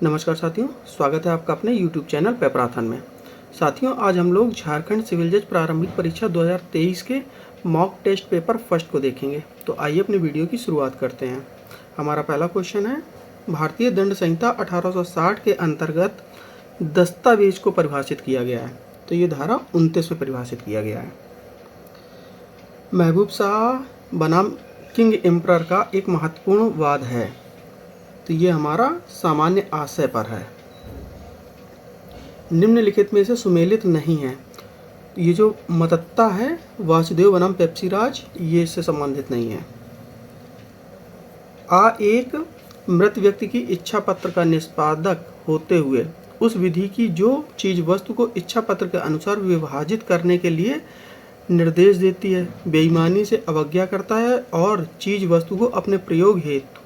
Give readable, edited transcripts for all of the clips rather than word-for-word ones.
नमस्कार साथियों, स्वागत है आपका अपने YouTube चैनल पेपराथन में। साथियों, आज हम लोग झारखंड सिविल जज प्रारंभिक परीक्षा 2023 के मॉक टेस्ट पेपर फर्स्ट को देखेंगे। तो आइए अपनी वीडियो की शुरुआत करते हैं। हमारा पहला क्वेश्चन है, भारतीय दंड संहिता 1860 के अंतर्गत दस्तावेज को परिभाषित किया गया है। तो ये धारा 29 में परिभाषित किया गया है। महबूब शाह बनाम किंग एम्परर का एक महत्वपूर्ण वाद है। तो ये हमारा सामान्य आशय पर है। निम्नलिखित में से सुमेलित नहीं है। ये जो मतत्ता है वासुदेव बनाम पेप्सीराज, ये इससे संबंधित नहीं है। एक मृत व्यक्ति की इच्छा पत्र का निष्पादक होते हुए उस विधि की जो चीज वस्तु को इच्छा पत्र के अनुसार विभाजित करने के लिए निर्देश देती है, बेईमानी से अवज्ञा करता है और चीज वस्तु को अपने प्रयोग हेतु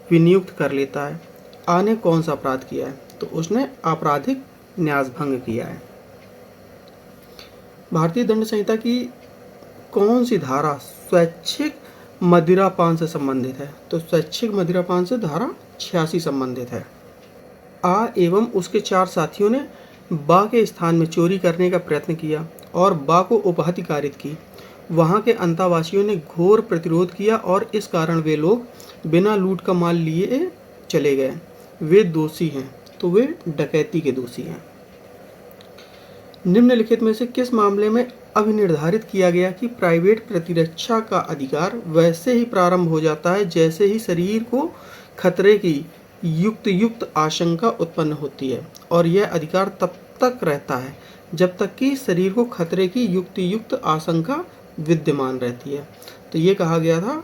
विनियुक्त कर लेता है। ने कौन सा अपराध किया है? तो उसने आपराधिक न्यासभंग किया है। भारतीय दंड संहिता की कौन सी धारा स्वैच्छिक मदिरापान से संबंधित है? तो स्वैच्छिक मदिरापान से धारा 86 संबंधित है। एवं उसके 4 साथियों ने बा के स्थान में चोरी करने का प्रयत्न किया और बा को उपहति कारित की। वहां के अंतावासियों ने घोर प्रतिरोध किया और इस कारण वे लोग बिना लूट का माल लिए चले गए। वे दोषी हैं, तो वे डकैती के दोषी हैं। निम्नलिखित में से किस मामले में अभिनिर्धारित किया गया कि प्राइवेट प्रतिरक्षा का अधिकार वैसे ही प्रारंभ हो जाता है जैसे ही शरीर को खतरे की युक्त आशंका उत्पन्न होती है, और यह अधिकार तब तक रहता है जब तक कि शरीर को खतरे की युक्त आशंका विद्यमान रहती है। तो ये कहा गया था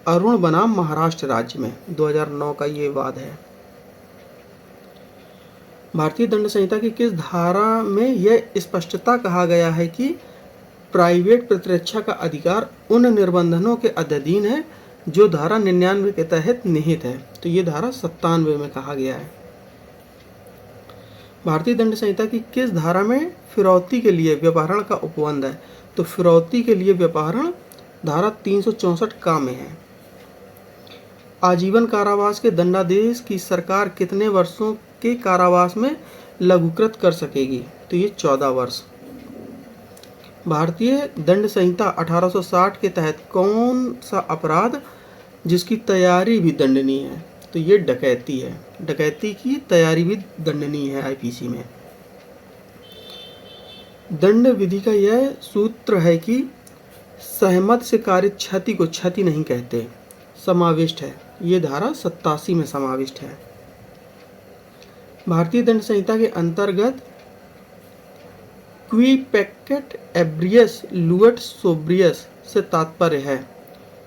अरुण बनाम महाराष्ट्र राज्य में, 2009 का ये वाद है। भारतीय दंड संहिता की किस धारा में यह स्पष्टता कहा गया है कि प्राइवेट प्रतिरक्षा का अधिकार उन निबंधनों के अधीन है जो धारा 99 के तहत निहित है? तो ये धारा 97 में कहा गया है। भारतीय दंड संहिता की किस धारा में फिरौती के लिए व्यपहरण का उपबंध है? तो फिरौती के लिए व्यपहरण धारा 364 का में है। आजीवन कारावास के दंडादेश की सरकार कितने वर्षों के कारावास में लघुकृत कर सकेगी? तो ये 14 वर्ष। भारतीय दंड संहिता 1860 के तहत कौन सा अपराध जिसकी तैयारी भी दंडनीय है? तो ये डकैती है। डकैती की तैयारी भी दंडनीय है आईपीसी में। दंड विधि का यह सूत्र है कि सहमत से कारित क्षति को क्षति नहीं कहते, समाविष्ट है। ये धारा 87 में समाविष्ट है। भारतीय दंड संहिता के अंतर्गत क्वी पैकेट एब्रियस लुएट सोब्रियस से तात्पर्य है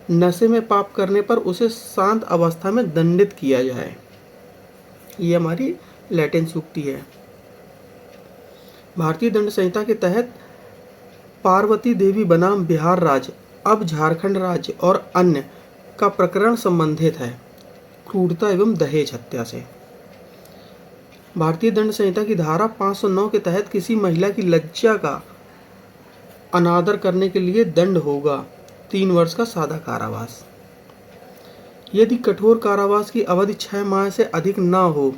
नशे में पाप करने पर उसे शांत अवस्था में दंडित किया जाए। ये हमारी लैटिन सूक्ति है। भारतीय दंड संहिता के तहत पार्वती देवी बनाम बिहार राज्य, अब झारखंड राज्य और अन्य का प्रकरण संबंधित है क्रूरता एवं दहेज हत्या से। भारतीय दंड संहिता की धारा 509 के तहत किसी महिला की लज्जा का अनादर करने के लिए दंड होगा 3 वर्ष का सादा कारावास। यदि कठोर कारावास की अवधि 6 माह से अधिक न हो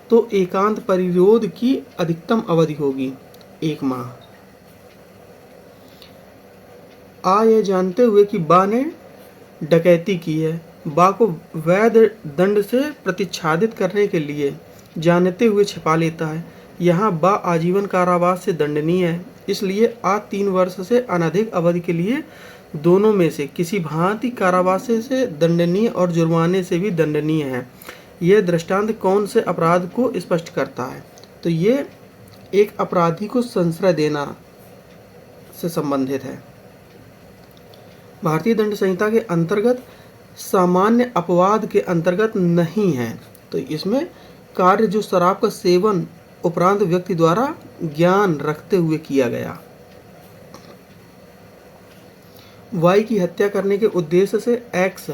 तो एकांत परिरोध की अधिकतम अवधि होगी 1 माह। यह जानते हुए कि बा ने डकैती की है, बा को वैध दंड से प्रतिच्छादित करने के लिए जानते हुए छिपा लेता है। यहाँ बा आजीवन कारावास से दंडनीय है, इसलिए 3 वर्ष से अनधिक अवधि के लिए दोनों में से किसी भांति कारावास से दंडनीय और जुर्माने से भी दंडनीय है। यह दृष्टांत कौन से अपराध को स्पष्ट करता है? तो ये एक अपराधी को संश्रय देना से संबंधित है। भारतीय दंड संहिता के अंतर्गत सामान्य अपवाद के अंतर्गत नहीं है। तो इसमें कार्य जो शराब का सेवन उपरांत व्यक्ति द्वारा ज्ञान रखते हुए किया गया। वाई की हत्या करने के उद्देश्य से एक्स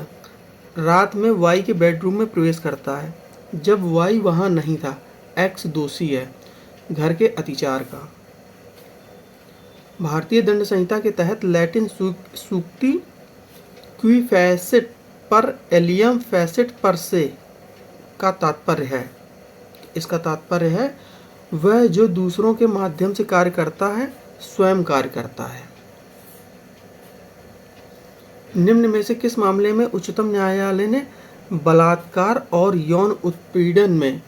रात में वाई के बेडरूम में प्रवेश करता है। जब वाई वहां नहीं था, एक्स दोषी है घर के अतिचार का। भारतीय दंड संहिता के तहत लैटिन सूक्ति क्वी फैसिट पर एलियम फैसिट पर से का तात्पर्य है इसका तात्पर्य है वह जो दूसरों के माध्यम से कार्य करता है स्वयं कार्य करता है। निम्न में से किस मामले में उच्चतम न्यायालय ने बलात्कार और यौन उत्पीड़न में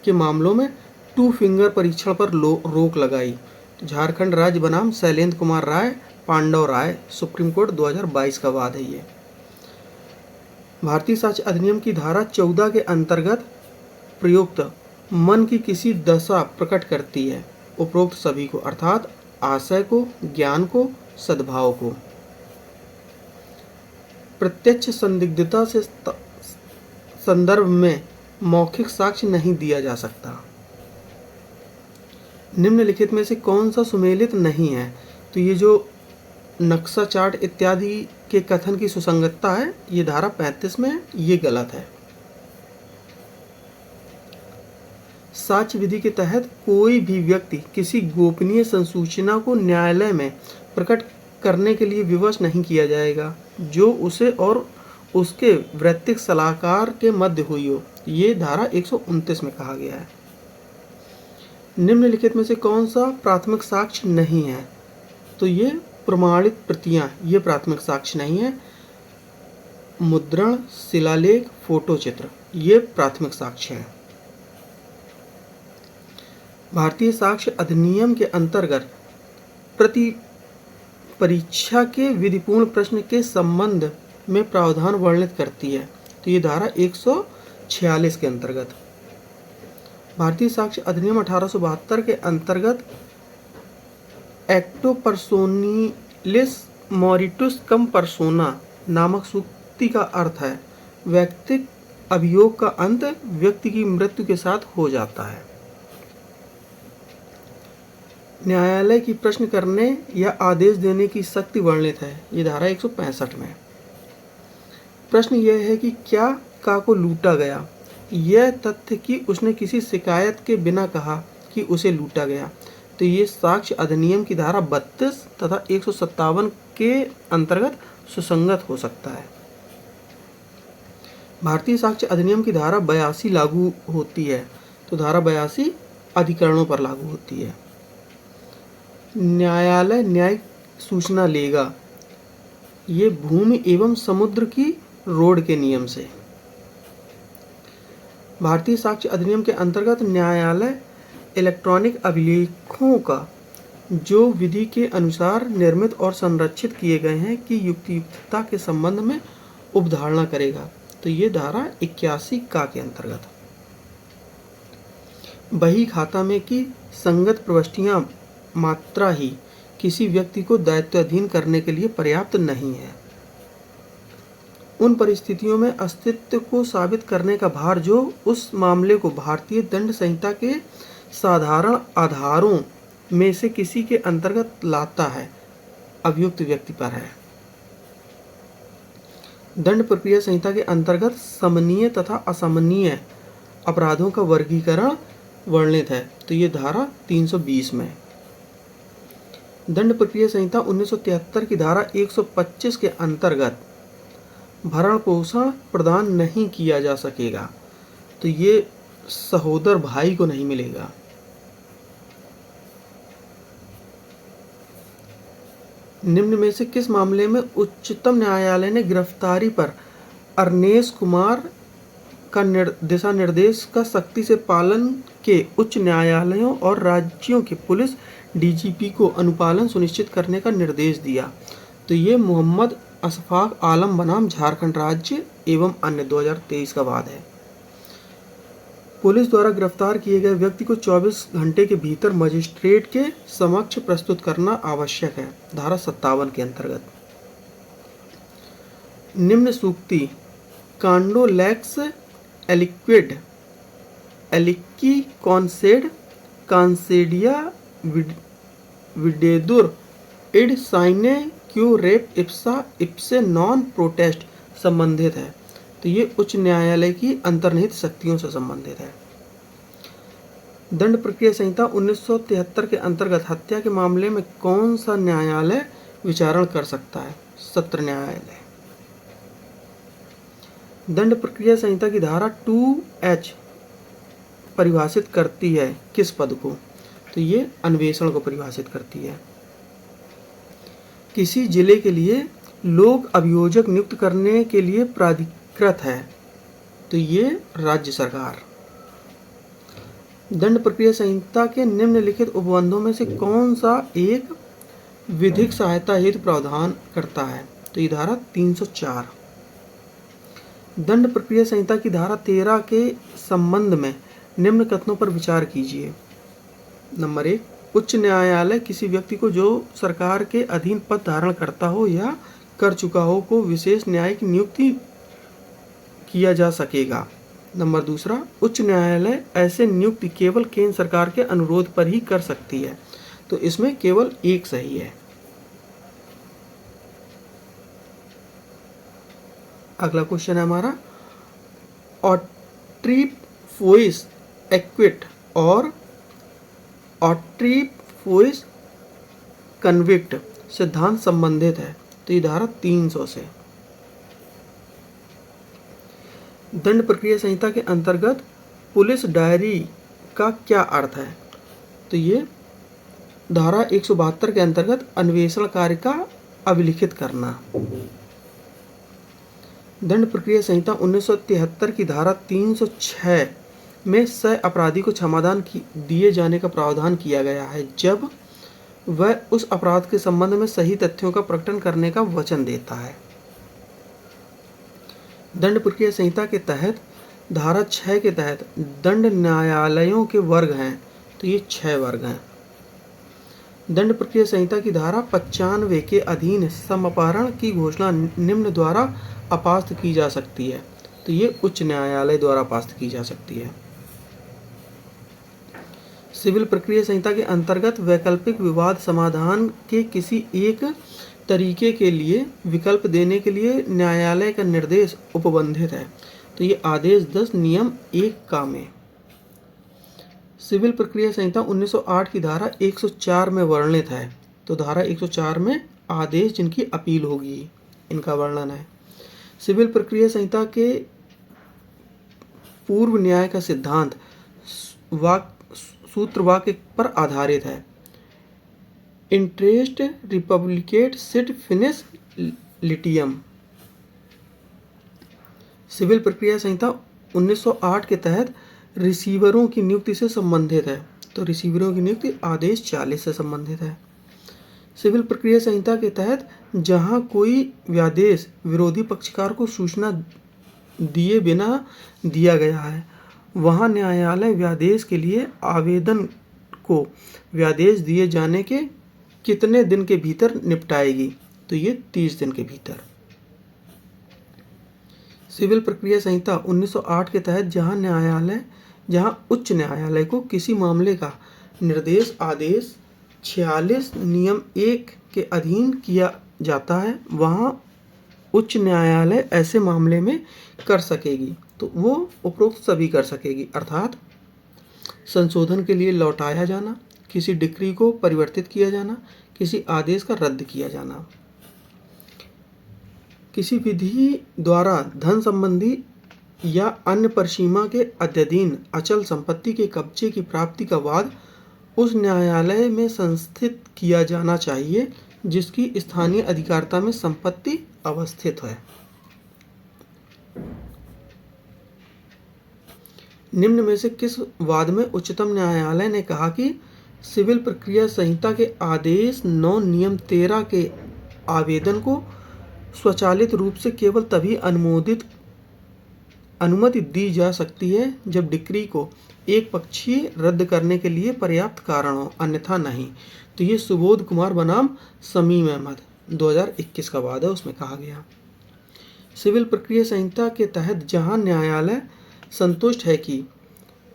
के मामलों में टू फिंगर परीक्षण पर रोक लगाई? तो झारखंड राज्य बनाम शैलेंद्र कुमार राय, पांडव राय, सुप्रीम कोर्ट 2022 का वाद है ये। भारतीय साक्ष्य अधिनियम की धारा 14 के अंतर्गत प्रयुक्त मन की किसी दशा प्रकट करती है उपरोक्त सभी को, अर्थात आशय को, ज्ञान को, सद्भाव को। प्रत्यक्ष संदिग्धता से संदर्भ में मौखिक साक्ष्य नहीं दिया जा सकता। निम्नलिखित में से कौन सा सुमेलित नहीं है? तो ये जो नक्शा चार्ट इत्यादि के कथन की सुसंगतता है ये धारा 35 में, ये गलत है। साक्ष्य विधि के तहत कोई भी व्यक्ति किसी गोपनीय संसूचना को न्यायालय में प्रकट करने के लिए विवश नहीं किया जाएगा जो उसे और उसके वैयक्तिक सलाहकार के मध्य हुई हो, ये धारा 129 में कहा गया है। निम्नलिखित में से कौन सा प्राथमिक साक्ष्य नहीं है? तो ये प्रमाणित प्रतियां, ये प्राथमिक साक्ष्य नहीं है। मुद्रण, शिलालेख, फोटो चित्र, ये प्राथमिक साक्ष्य है। भारतीय साक्ष्य अधिनियम के अंतर्गत प्रति परीक्षा के विधिपूर्ण प्रश्न के संबंध में प्रावधान वर्णित करती है। तो ये धारा 146 के अंतर्गत। भारतीय साक्ष्य अधिनियम 1872 के अंतर्गत एक्टो पर्सोनिलिस मॉरिटुस कम पर्सोना नामक सूक्ति का अर्थ है वैयक्तिक अभियोग का अंत व्यक्ति की मृत्यु के साथ हो जाता है। न्यायालय की प्रश्न करने या आदेश देने की शक्ति वर्णित है, ये धारा 165 में। प्रश्न यह है कि क्या का को लूटा गया? यह तथ्य कि उसने किसी शिकायत के बिना कहा कि उसे लूटा गया, तो ये साक्ष्य अधिनियम की धारा 32 तथा 157 के अंतर्गत सुसंगत हो सकता है। भारतीय साक्ष्य अधिनियम की धारा 82 लागू होती है, तो धारा 82 अधिकरणों पर लागू होती है। न्यायालय न्यायिक सूचना लेगा, ये भूमि एवं समुद्र की रोड के नियम से। भारतीय साक्ष्य अधिनियम के अंतर्गत न्यायालय इलेक्ट्रॉनिक अभिलेखों का जो विधि के अनुसार निर्मित और संरक्षित किए गए हैं कि युक्तियुक्तता के संबंध में उपधारणा करेगा, तो ये धारा 81 का के अंतर्गत। बही खाता में की संगत प्रविष्टियां मात्रा ही किसी व्यक्ति को दायित्वाधीन करने के लिए पर्याप्त नहीं है। उन परिस्थितियों में अस्तित्व को साबित करने का भार जो उस मामले को भारतीय दंड संहिता के साधारण आधारों में से किसी के अंतर्गत लाता है, अभियुक्त व्यक्ति पर है। दंड प्रक्रिया संहिता के अंतर्गत समनीय तथा असमनीय अपराधों का वर्गीकरण वर्णित है, तो ये धारा 320 में। दंड प्रक्रिया संहिता 1973 की धारा 125 के अंतर्गत भरण पोषण प्रदान नहीं किया जा सकेगा, तो ये सहोदर भाई को नहीं मिलेगा। निम्न में से किस मामले में उच्चतम न्यायालय ने गिरफ्तारी पर अरनेश कुमार का दिशा निर्देश का सख्ती से पालन के उच्च न्यायालयों और राज्यों के पुलिस डीजीपी को अनुपालन सुनिश्चित करने का निर्देश दिया? तो ये मोहम्मद अशफाक आलम बनाम झारखंड राज्य एवं अन्य 2023 का वाद है। पुलिस द्वारा गिरफ्तार किए गए व्यक्ति को 24 घंटे के भीतर मजिस्ट्रेट के समक्ष प्रस्तुत करना आवश्यक है, धारा 57 के अंतर्गत। निम्न सूक्ति कांडो लेक्स एलिक्विड एलिक्की कॉन्सेड कांसेडिया विडेदुर इड साइने क्यू रेप इप्सा इप्से नॉन प्रोटेस्ट संबंधित है, तो ये उच्च न्यायालय की अंतर्निहित शक्तियों से संबंधित है। दंड प्रक्रिया संहिता 1973 के अंतर्गत हत्या के मामले में कौन सा न्यायालय विचारण कर सकता है? सत्र न्यायालय। दंड प्रक्रिया संहिता की धारा 2H परिभाषित करती है किस पद को? तो ये अन्वेषण को परिभाषित करती है। किसी जिले के लिए लोक अभियोजक नियुक्त करने के लिए प्राधिकृत है? तो ये राज्य सरकार। दंड प्रक्रिया संहिता के निम्नलिखित उपबंधों में से कौन सा एक विधिक सहायता हेतु प्रावधान करता है? तो ये धारा 304। दंड प्रक्रिया संहिता की धारा 13 के संबंध में निम्न कथनों पर विचार कीजिए। नंबर 1, उच्च न्यायालय किसी व्यक्ति को जो सरकार के अधीन पद धारण करता हो या कर चुका हो को विशेष न्यायिक नियुक्ति किया जा सकेगा। नंबर 2, उच्च न्यायालय ऐसे नियुक्ति केवल केंद्र सरकार के अनुरोध पर ही कर सकती है। तो इसमें केवल एक सही है। अगला क्वेश्चन है हमारा, ऑट्रीफोइस एक्विट और ऑट्रीफोइस कन्विक्ट सिद्धांत संबंधित है। तो ये धारा 300 से। दंड प्रक्रिया संहिता के अंतर्गत पुलिस डायरी का क्या अर्थ है? तो ये धारा 172 के अंतर्गत अन्वेषण कार्य का अभिलिखित करना। दंड प्रक्रिया संहिता 1973 की धारा 306 में सह अपराधी को क्षमादान दिए जाने का प्रावधान किया गया है जब वह उस अपराध के संबंध में सही तथ्यों का प्रकटन करने का वचन देता है। दंड प्रक्रिया संहिता के तहत धारा 6 के तहत दंड न्यायालयों के वर्ग हैं। तो ये 6 वर्ग हैं। दंड प्रक्रिया संहिता की धारा 95 के अधीन समअपहरण की घोषणा निम्न द्वारा अपास्त की जा सकती है। तो ये उच्च न्यायालय द्वारा अपास्त की जा सकती है। सिविल प्रक्रिया संहिता के अंतर्गत वैकल्पिक विवाद समाधान के किसी एक तरीके के लिए विकल्प देने के लिए न्यायालय का निर्देश उपबंधित है। तो ये आदेश 10 नियम 1 का में। सिविल प्रक्रिया संहिता 1908 की धारा 104 में वर्णित है। तो धारा 104 में आदेश जिनकी अपील होगी इनका वर्णन है। सिविल प्रक्रिया संहिता के पूर्व न्याय का सिद्धांत सूत्र वाक्य पर आधारित है। इंटरेस्ट रिपब्लिकेट सिट फिनिश लिटियम। सिविल प्रक्रिया संहिता 1908 के तहत रिसीवरों की नियुक्ति से संबंधित है। तो रिसीवरों की नियुक्ति आदेश 40 से संबंधित है। सिविल प्रक्रिया संहिता के तहत जहां कोई व्यादेश विरोधी पक्षकार को सूचना दिए बिना दिया गया है वहां न्यायालय व्यादेश के लिए आवेदन को व्यादेश दिए जाने के कितने दिन के भीतर निपटाएगी? तो ये 30 दिन के भीतर। सिविल प्रक्रिया संहिता 1908 के तहत जहां उच्च न्यायालय को किसी मामले का निर्देश आदेश 46 नियम 1 के अधीन किया जाता है वहां उच्च न्यायालय ऐसे मामले में कर सकेगी। तो वो उपरोक्त सभी कर सकेगी, अर्थात संशोधन के लिए लौटाया जाना, किसी डिक्री को परिवर्तित किया जाना, किसी आदेश का रद्द किया जाना, किसी विधि द्वारा धन संबंधी या अन्य परिसीमा के अध्ययन अचल संपत्ति के कब्जे की प्राप्ति का वाद उस न्यायालय में संस्थित किया जाना चाहिए जिसकी स्थानीय अधिकारिता में संपत्ति अवस्थित है। निम्न में से किस वाद में उच्चतम न्यायालय ने कहा कि सिविल प्रक्रिया संहिता के आदेश 9 नियम 13 के आवेदन को स्वचालित रूप से केवल तभी अनुमति दी जा सकती है जब डिक्री को एक पक्षीय रद्द करने के लिए पर्याप्त कारण हो, अन्यथा नहीं? तो ये सुबोध कुमार बनाम समीम अहमद 2021 का वाद है, उसमें कहा गया। सिविल प्रक्रिया संहिता के तहत जहां न्यायालय संतुष्ट है कि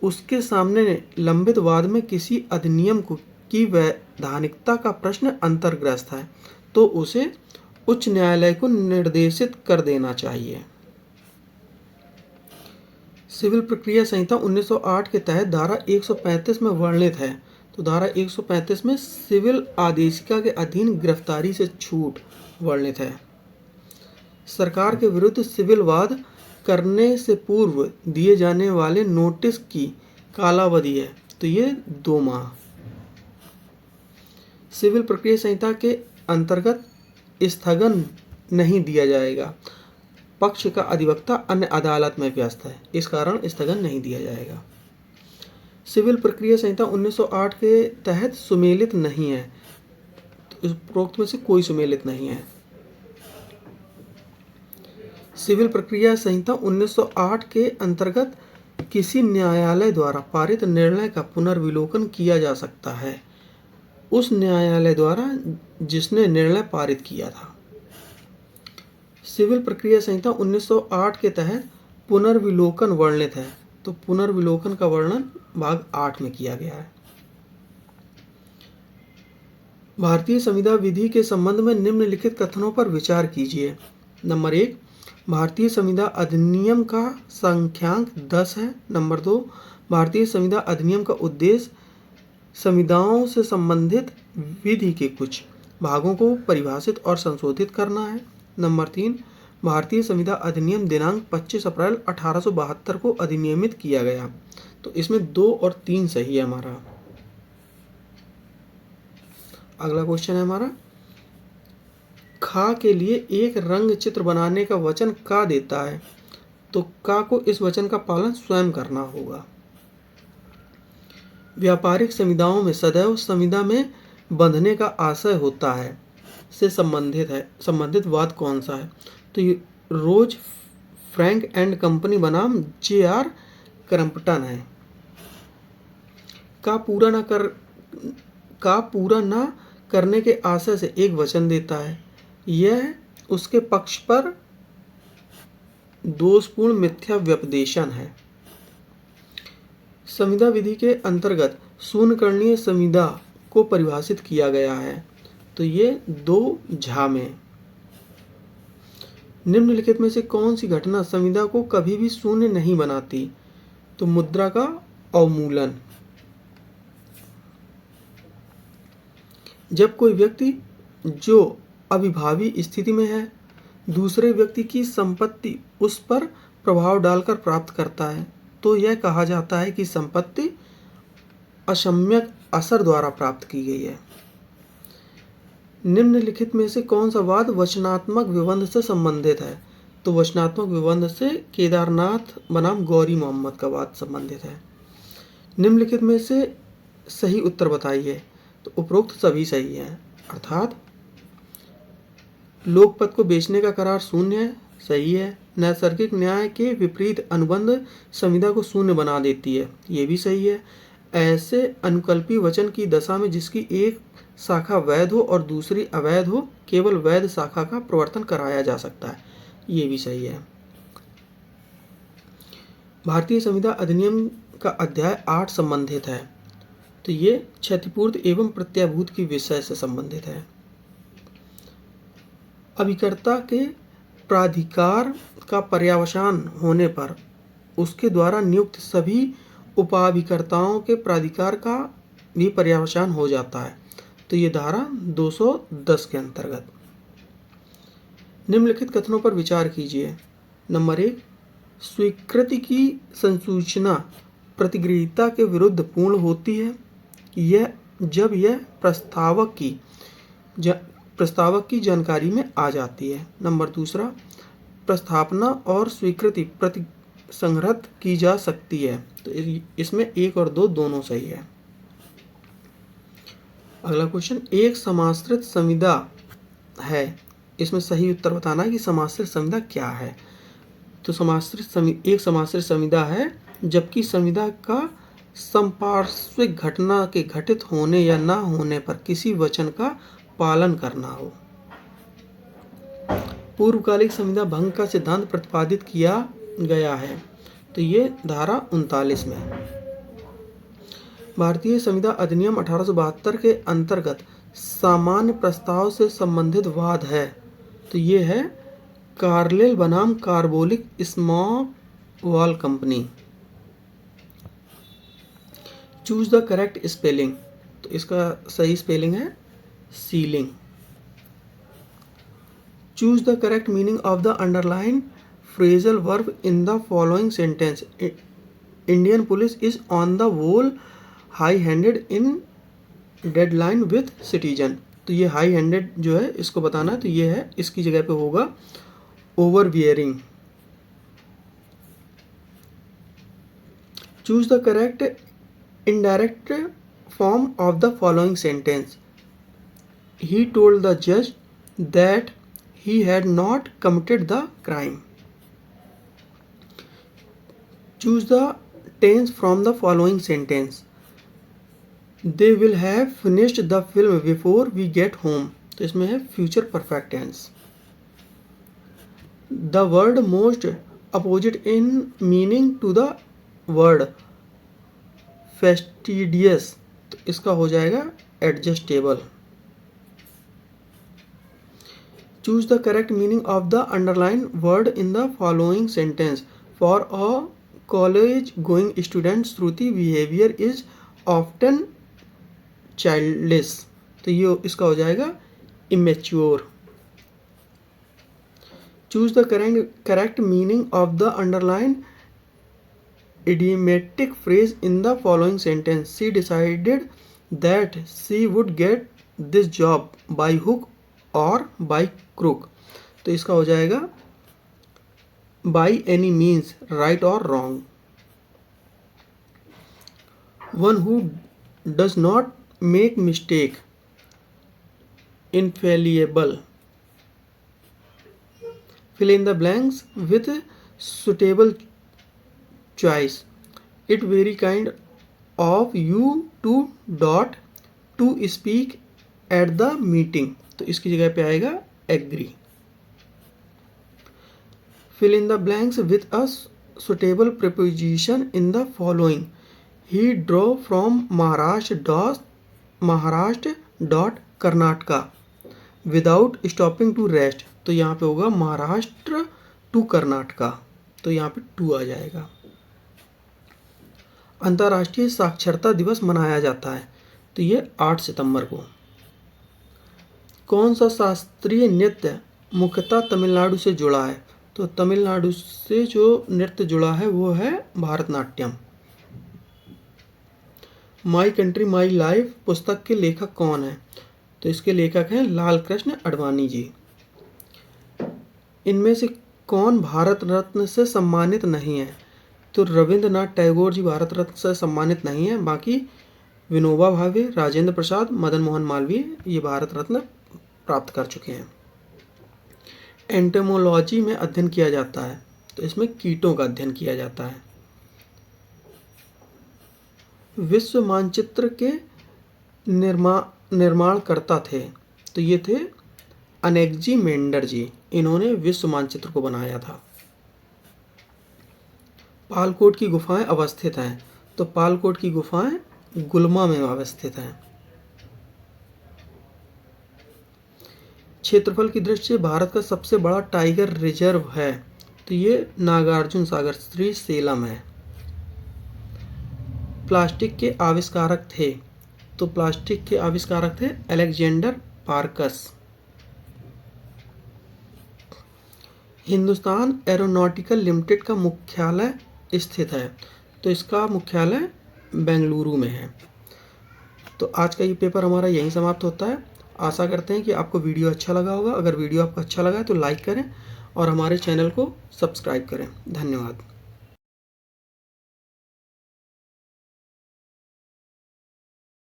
उसके सामने लंबित वाद में किसी अधिनियम की वैधानिकता का प्रश्न अंतर्ग्रस्त है तो उसे उच्च न्यायालय को निर्देशित कर देना चाहिए। सिविल प्रक्रिया संहिता 1908 के तहत धारा 135 में वर्णित है। तो धारा 135 में सिविल आदेशिका के अधीन गिरफ्तारी से छूट वर्णित है। सरकार के विरुद्ध सिविल वाद करने से पूर्व दिए जाने वाले नोटिस की कालावधि है तो ये 2 माह। सिविल प्रक्रिया संहिता के अंतर्गत स्थगन नहीं दिया जाएगा। पक्ष का अधिवक्ता अन्य अदालत में व्यस्त है, इस कारण स्थगन नहीं दिया जाएगा। सिविल प्रक्रिया संहिता 1908 के तहत सुमेलित नहीं है, तो उपरोक्त में से कोई सुमेलित नहीं है। सिविल प्रक्रिया संहिता 1908 के अंतर्गत किसी न्यायालय द्वारा पारित निर्णय का पुनर्विलोकन किया जा सकता है उस न्यायालय द्वारा जिसने निर्णय पारित किया था। सिविल प्रक्रिया संहिता 1908 के तहत पुनर्विलोकन वर्णित है, तो पुनर्विलोकन का वर्णन भाग 8 में किया गया है। भारतीय संविदा विधि के संबंध में निम्नलिखित कथनों पर विचार कीजिए। नंबर 1, भारतीय संविदा अधिनियम का संख्यांक 10 है। नंबर 2, भारतीय संविदा अधिनियम का उद्देश्य संविदाओं से संबंधित विधि के कुछ भागों को परिभाषित और संशोधित करना है। नंबर 3, भारतीय संविदा अधिनियम दिनांक 25 अप्रैल 1872 को अधिनियमित किया गया। तो इसमें 2 और 3 सही है हमारा। अगला क्वेश्चन है हमारा, खा के लिए एक रंग चित्र बनाने का वचन का देता है, तो का को इस वचन का पालन स्वयं करना होगा। व्यापारिक संविदाओं में सदैव संविदा में बंधने का आशय होता है से संबंधित वाद कौन सा है? तो ये रोज फ्रैंक एंड कंपनी बनाम J.R. क्रम्पटन है। का पूरा न करने के आशय से एक वचन देता है, यह उसके पक्ष पर दोषपूर्ण मिथ्या व्यपदेशन है। संविदा विधि के अंतर्गत शून्यकरणीय संविदा को परिभाषित किया गया है, तो ये 2 झा में। निम्नलिखित में से कौन सी घटना संविदा को कभी भी शून्य नहीं बनाती? तो मुद्रा का अवमूलन। जब कोई व्यक्ति जो अविभावी स्थिति में है दूसरे व्यक्ति की संपत्ति उस पर प्रभाव डालकर प्राप्त करता है, तो यह कहा जाता है कि संपत्ति असम्यक असर द्वारा प्राप्त की गई है। निम्नलिखित में से कौन सा वाद वचनात्मक विबंध से संबंधित है? तो वचनात्मक विबंध से केदारनाथ बनाम गौरी मोहम्मद का वाद संबंधित है। निम्नलिखित में से सही उत्तर बताइए। तो उपरोक्त सभी सही हैं, अर्थात लोकपद को बेचने का करार शून्य है, सही है। नैसर्गिक न्याय के विपरीत अनुबंध संविदा को शून्य बना देती है, ये भी सही है। ऐसे अनुकल्पी वचन की दशा में जिसकी एक शाखा वैध हो और दूसरी अवैध हो, केवल वैध शाखा का प्रवर्तन कराया जा सकता है, ये भी सही है। भारतीय संविदा अधिनियम का अध्याय 8 संबंधित है, तो ये क्षतिपूर्ति एवं प्रत्याभूत की विषय से संबंधित है। अभिकर्ता के प्राधिकार का पर्यवसान होने पर उसके द्वारा नियुक्त सभी उपाभिकर्ताओं के प्राधिकार का भी पर्यवसान हो जाता है, तो ये धारा 210 के अंतर्गत। निम्नलिखित कथनों पर विचार कीजिए। नंबर 1, स्वीकृति की संसूचना प्रतिगृहीता के विरुद्ध पूर्ण होती है यह जब यह प्रस्तावक की जानकारी में आ जाती है। नंबर 2, प्रस्थापना और स्वीकृति प्रति संहृत की जा सकती है, तो इसमें 1 और 2 दोनों सही है। अगला क्वेश्चन, एक समाश्रित संविदा है, इसमें सही उत्तर बताना है कि समाश्रित संविदा क्या है। तो एक समाश्रित संविदा है जबकि संविदा का संपार्श्विक घटना के घटित होने या न होने पर किसी वचन का पालन करना हो। पूर्वकालिक संविदा भंग का सिद्धांत प्रतिपादित किया गया है, तो ये धारा 39 में। भारतीय संविदा अधिनियम 1872 के अंतर्गत सामान्य प्रस्ताव से संबंधित वाद है, तो ये है कार्लिल बनाम Carbolic smoke ball company. Choose the correct spelling, तो इसका सही स्पेलिंग है ceiling. Choose the correct meaning of the underline phrasal verb in the following sentence Indian police is on the whole high handed in deadline with citizen. तो ये high handed जो है इसको बताना है, तो ये है, इसकी जगह पे होगा overbearing. Choose the correct indirect form of the following sentence. He told the जज that he had not committed the crime. Choose the tense from the following sentence. They will have finished the film before we get home. तो इसमें है future perfect tense. The word most opposite in meaning to the word fastidious. तो इसका हो जाएगा adjustable. Choose the correct meaning of the underline word in the following sentence. For a college going student Shruti behaviour is often childish. तो ये इसका हो जाएगा immature. Choose the correct meaning of the underline idiomatic phrase in the following sentence. She decided that she would get this job by hook or by crook. तो इसका हो जाएगा by any means, right or wrong. One who does not make mistake, infallible. Fill in the blanks with suitable choice. It very kind of you to dot to speak at the meeting. तो इसकी जगह पे आएगा agree. Fill in the blanks with a suitable preposition in the following. He drove from Maharashtra dot Karnataka without stopping to rest. तो यहाँ पे होगा Maharashtra to Karnataka. तो यहाँ पे टू आ जाएगा। अंतर्राष्ट्रीय साक्षरता दिवस मनाया जाता है, तो ये 8 सितंबर को। कौन सा शास्त्रीय नृत्य मुख्यतः तमिलनाडु से जुड़ा है? तो तमिलनाडु से जो नृत्य जुड़ा है वो है Bharatanatyam. My country my life पुस्तक के लेखक कौन है? तो इसके लेखक हैं लाल कृष्ण आडवाणी जी। इनमें से कौन भारत रत्न से सम्मानित नहीं है? तो रविंद्रनाथ टैगोर जी भारत रत्न से सम्मानित नहीं है, बाकी विनोबा भावे, राजेंद्र प्रसाद, मदन मोहन मालवीय ये भारत रत्न प्राप्त कर चुके हैं। एंटोमोलॉजी में अध्ययन किया जाता है, तो इसमें कीटों का अध्ययन किया जाता है। विश्व मानचित्र के निर्माणकर्ता थे, तो ये थे अनेक्जीमेंडर जी। इन्होंने विश्व मानचित्र को बनाया था। पालकोट की गुफाएं अवस्थित हैं, तो पालकोट की गुफाएं गुलमा में अवस्थित हैं। क्षेत्रफल की दृष्टि से भारत का सबसे बड़ा टाइगर रिजर्व है, तो ये नागार्जुन सागर श्री सेलम है। प्लास्टिक के आविष्कारक थे, तो प्लास्टिक के आविष्कारक थे Alexander parks. Hindustan aeronautical limited का मुख्यालय स्थित है, तो इसका मुख्यालय बेंगलुरु में है। तो आज का ये पेपर हमारा यहीं समाप्त होता है। आशा करते हैं कि आपको वीडियो अच्छा लगा होगा। अगर वीडियो आपको अच्छा लगा है तो लाइक करें और हमारे चैनल को सब्सक्राइब करें। धन्यवाद।